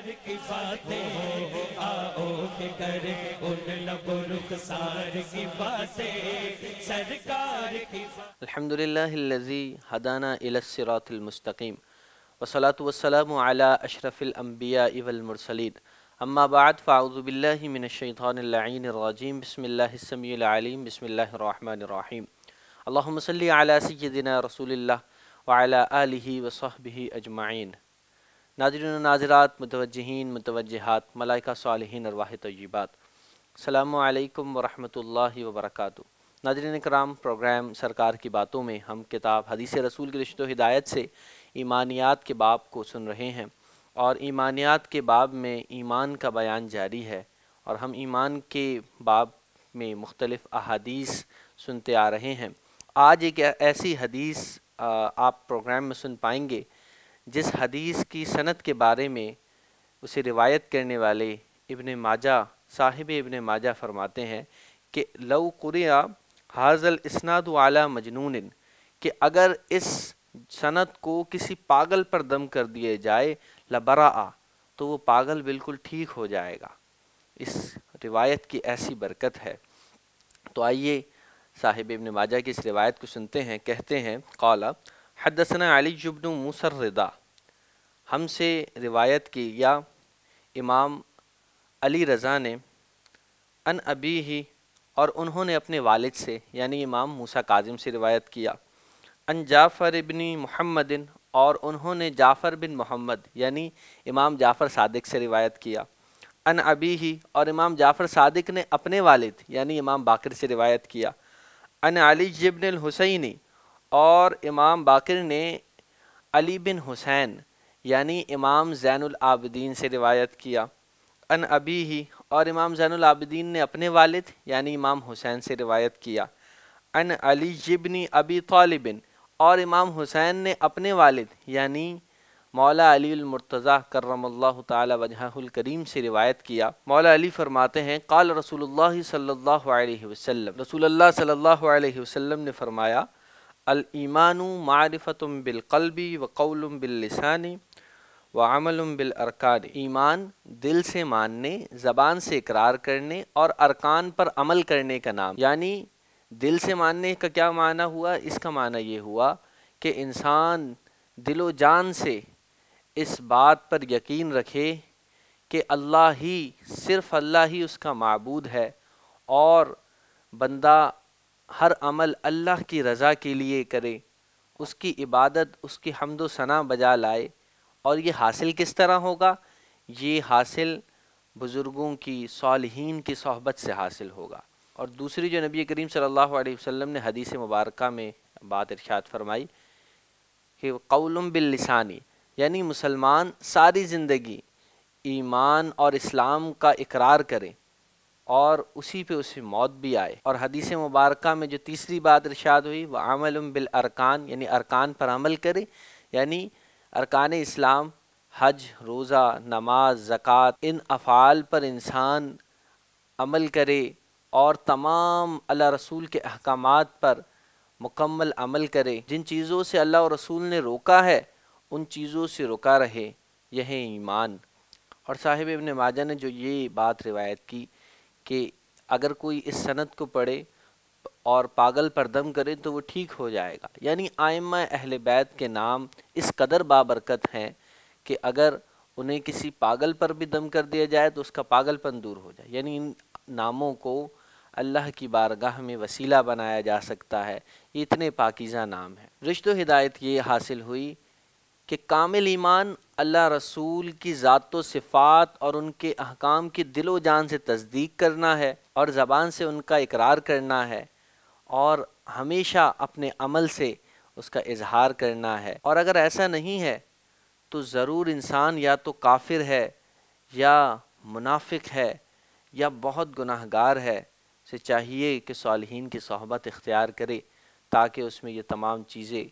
کی باتیں آؤ کہ کرے ان لب رخسار کی باتیں سرکار کی باتیں. الحمدللہ الذی ہدانا الی الصراط المستقیم والصلاة والسلام علی اشرف الانبیاء والمرسلین اما بعد فاعوذ باللہ من الشیطان اللعین الرجیم بسم اللہ السمیع العلیم بسم اللہ الرحمن الرحیم اللہم صلی علی سیدنا رسول اللہ وعلی آلہ وصحبہ اجمعین. ناظرین و ناظرات، متوجہین متوجہات، ملائکہ صالحین، ارواح طیبات، السلام علیکم ورحمۃ اللہ وبرکاتہ. ناظرین کرام، پروگرام سرکار کی باتوں میں ہم کتاب حدیث رسول کی رشد و ہدایت سے ایمانیات کے باب کو سن رہے ہیں، اور ایمانیات کے باب میں ایمان کا بیان جاری ہے، اور ہم ایمان کے باب میں مختلف احادیث سنتے آ رہے ہیں. آج ایک ایسی حدیث آپ پروگرام میں سن پائیں گے جس حدیث کی سند کے بارے میں اسے روایت کرنے والے ابن ماجہ، صاحب ابن ماجہ فرماتے ہیں کہ لو قرئ ھذا الاسناد علی مجنون، کہ اگر اس سند کو کسی پاگل پر دم کر دیے جائے لبرأ، تو وہ پاگل بالکل ٹھیک ہو جائے گا. اس روایت کی ایسی برکت ہے. تو آئیے صاحب ابن ماجہ کی اس روایت کو سنتے ہیں. کہتے ہیں قال حدثنا علی بن موسیٰ الرضا، ہم سے روایت کی یا امام علی رضا نے، ان ابی ہی، اور انہوں نے اپنے والد سے یعنی امام موسیٰ کاظم سے روایت کیا، ان جعفر بن محمد، اور انہوں نے جعفر بن محمد یعنی امام جعفر صادق سے روایت کیا، ان ابی ہی، اور امام جعفر صادق نے اپنے والد یعنی امام باقر سے روایت کیا، ان علی بن الحسین، اور امام باقر نے علی بن حسین یعنی امام زین العابدین سے روایت کیا، ان ابی ہی، اور امام زین العابدین نے اپنے والد یعنی امام حسین سے روایت کیا، ان علی بن ابی طالب، اور امام حسین نے اپنے والد یعنی مولا علی المرتضیٰ کرم اللہ تعالی وجہہ الکریم سے روایت کیا. مولا علی فرماتے ہیں قال رسول اللہ صلی اللہ علیہ وسلم، رسول اللہ صلی اللہ علیہ وسلم نے فرمایا الایمان معرفۃ بالقلب وقول باللسان وعمل بالارکان، ایمان دل سے ماننے، زبان سے اقرار کرنے اور ارکان پر عمل کرنے کا نام. یعنی دل سے ماننے کا کیا معنی ہوا؟ اس کا معنی یہ ہوا کہ انسان دل و جان سے اس بات پر یقین رکھے کہ اللہ ہی، صرف اللہ ہی اس کا معبود ہے، اور بندہ ہر عمل اللہ کی رضا کے لیے کرے، اس کی عبادت، اس کی حمد و ثنا بجا لائے. اور یہ حاصل کس طرح ہوگا؟ یہ حاصل بزرگوں کی، صالحین کی صحبت سے حاصل ہوگا. اور دوسری جو نبی کریم صلی اللہ علیہ وسلم نے حدیث مبارکہ میں بات ارشاد فرمائی کہ قول باللسانی، یعنی مسلمان ساری زندگی ایمان اور اسلام کا اقرار کرے اور اسی پہ اسے موت بھی آئے. اور حدیث مبارکہ میں جو تیسری بات ارشاد ہوئی وہ عمل بالارکان، یعنی ارکان پر عمل کرے، یعنی ارکان اسلام، حج، روزہ، نماز، زکوٰۃ، ان افعال پر انسان عمل کرے اور تمام اللہ رسول کے احکامات پر مکمل عمل کرے. جن چیزوں سے اللہ اور رسول نے روکا ہے ان چیزوں سے رکا رہے، یہ ہے ایمان. اور صاحب ابن ماجہ نے جو یہ بات روایت کی کہ اگر کوئی اس سند کو پڑھے اور پاگل پر دم کرے تو وہ ٹھیک ہو جائے گا، یعنی ائمہ اہل بیت کے نام اس قدر بابرکت ہیں کہ اگر انہیں کسی پاگل پر بھی دم کر دیا جائے تو اس کا پاگل پن دور ہو جائے. یعنی ان ناموں کو اللہ کی بارگاہ میں وسیلہ بنایا جا سکتا ہے. یہ اتنے پاکیزہ نام ہیں. رشد و ہدایت یہ حاصل ہوئی کہ کامل ایمان اللہ رسول کی ذات و صفات اور ان کے احکام کی دل و جان سے تصدیق کرنا ہے، اور زبان سے ان کا اقرار کرنا ہے، اور ہمیشہ اپنے عمل سے اس کا اظہار کرنا ہے. اور اگر ایسا نہیں ہے تو ضرور انسان یا تو کافر ہے، یا منافق ہے، یا بہت گناہ گار ہے. سے چاہیے کہ صالحین کی صحبت اختیار کرے تاکہ اس میں یہ تمام چیزیں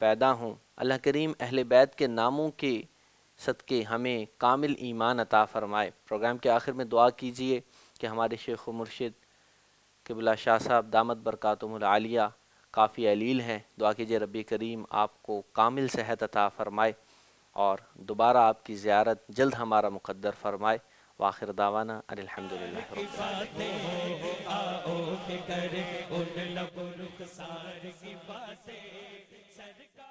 پیدا ہوں. اللہ کریم اہل بیت کے ناموں کے صدقے ہمیں کامل ایمان عطا فرمائے. پروگرام کے آخر میں دعا کیجئے کہ ہمارے شیخ و مرشد قبلہ شاہ صاحب دامت برکاتہم العالیہ کافی علیل ہیں. دعا کیجئے رب کریم آپ کو کامل صحت عطا فرمائے، اور دوبارہ آپ کی زیارت جلد ہمارا مقدر فرمائے۔ وآخر دعوانا ان الحمدللہ رب العالمین۔ آؤ کہ کرے ان لب رخسار کی باتیں سرکار